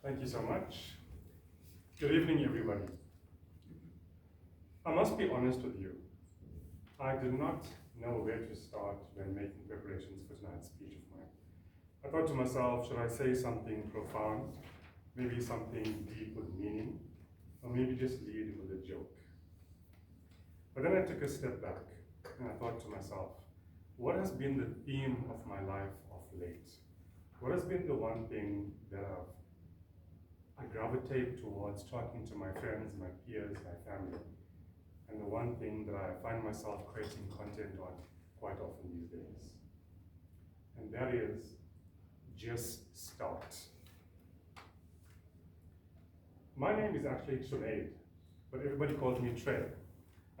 Thank you so much. Good evening, everybody. I must be honest with you. I did not know where to start when making preparations for tonight's speech of mine. I thought to myself, should I say something profound, maybe something deep with meaning, or maybe just lead with a joke? But then I took a step back and I thought to myself, what has been the theme of my life of late? What has been the one thing that I gravitate towards talking to my friends, my peers, my family, and the one thing that I find myself creating content on quite often these days? And that is, just start. My name is actually Junaid, but everybody calls me Trey.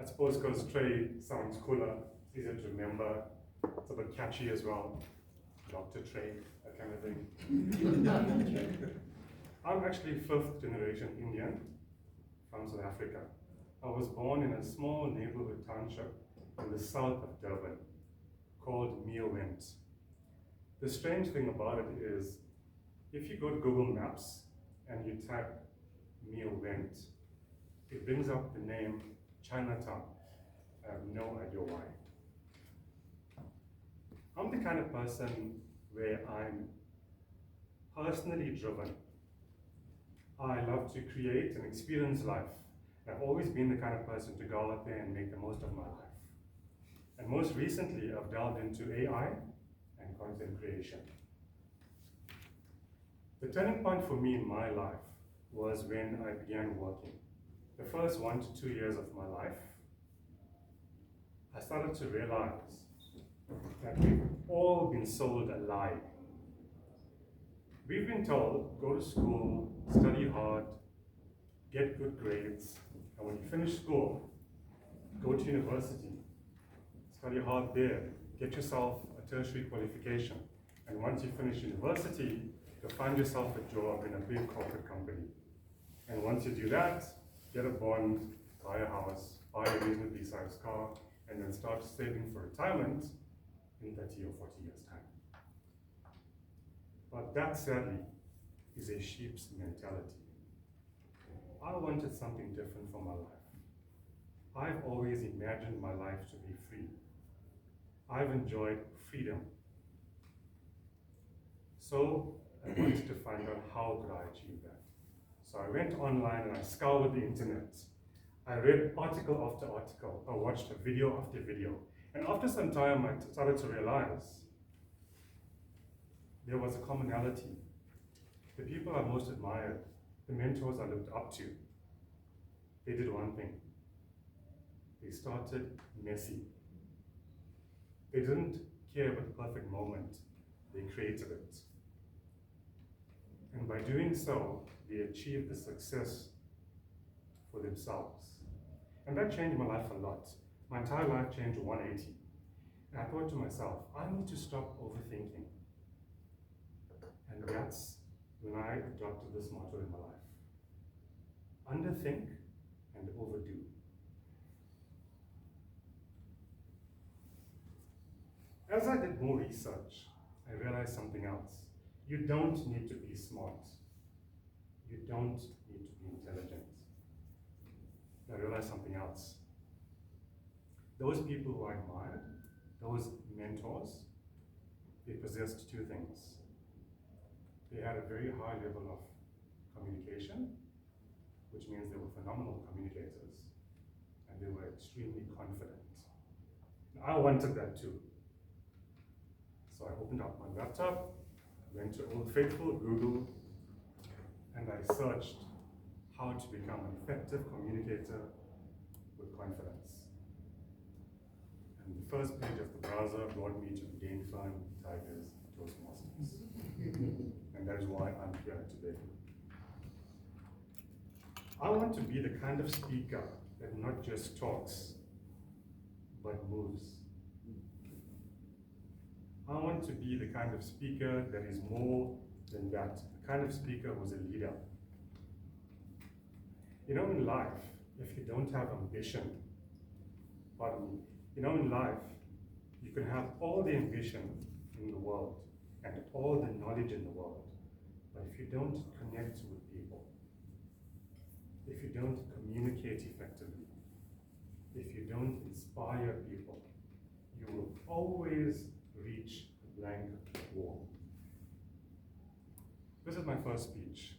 I suppose because Trey sounds cooler, it's easier to remember, it's a bit catchy as well. Dr. Trey, that kind of thing. I'm actually 5th generation Indian from South Africa. I was born in a small neighborhood township in the south of Durban called Meerwent. The strange thing about it is, if you go to Google Maps and you type Meerwent, it brings up the name Chinatown. I have no idea why. I'm the kind of person where I'm personally driven. I love to create and experience life. I've always been the kind of person to go out there and make the most of my life. And most recently, I've delved into AI and content creation. The turning point for me in my life was when I began working. The first 1 to 2 years of my life, I started to realize that we've all been sold a lie. We've been told, go to school, study hard, get good grades, and when you finish school, go to university, study hard there, get yourself a tertiary qualification, and once you finish university, you'll find yourself a job in a big corporate company. And once you do that, get a bond, buy a house, buy a reasonably sized car, and then start saving for retirement in 30 or 40 years' time. But that, sadly, is a sheep's mentality. I wanted something different for my life. I've always imagined my life to be free. I've enjoyed freedom. So I wanted to find out how could I achieve that. So I went online and I scoured the internet. I read article after article. I watched video after video. And after some time, I started to realize there was a commonality. The people I most admired, the mentors I looked up to, they did one thing. They started messy. They didn't care about the perfect moment. They created it. And by doing so, they achieved the success for themselves. And that changed my life a lot. My entire life changed 180. And I thought to myself, I need to stop overthinking. And that's when I adopted this motto in my life. Underthink and overdo. As I did more research, I realized something else. You don't need to be smart. You don't need to be intelligent. I realized something else. Those people who I admired, those mentors, they possessed two things. They had a very high level of communication, which means they were phenomenal communicators, and they were extremely confident. I wanted that too. So I opened up my laptop, went to Old Faithful Google, and I searched how to become an effective communicator with confidence. And the first page of the browser brought me to the Dane Fun Tigers Toastmasters. And that is why I'm here today. I want to be the kind of speaker that not just talks, but moves. I want to be the kind of speaker that is more than that, the kind of speaker who's a leader. You know, in life, if you don't have ambition, in life, you can have all the ambition in the world and all the knowledge in the world, But if you don't connect with people, if you don't communicate effectively, if you don't inspire people, you will always reach a blank wall. This is my first speech.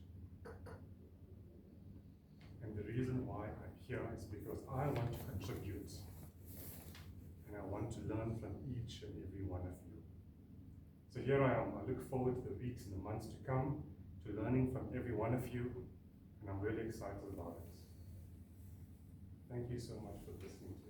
And the reason why I'm here is because I want to contribute. And I want to learn from each and every one of you. So here I am. I look forward to the weeks and the months to come, to learning from every one of you. And I'm really excited about it. Thank you so much for listening to me.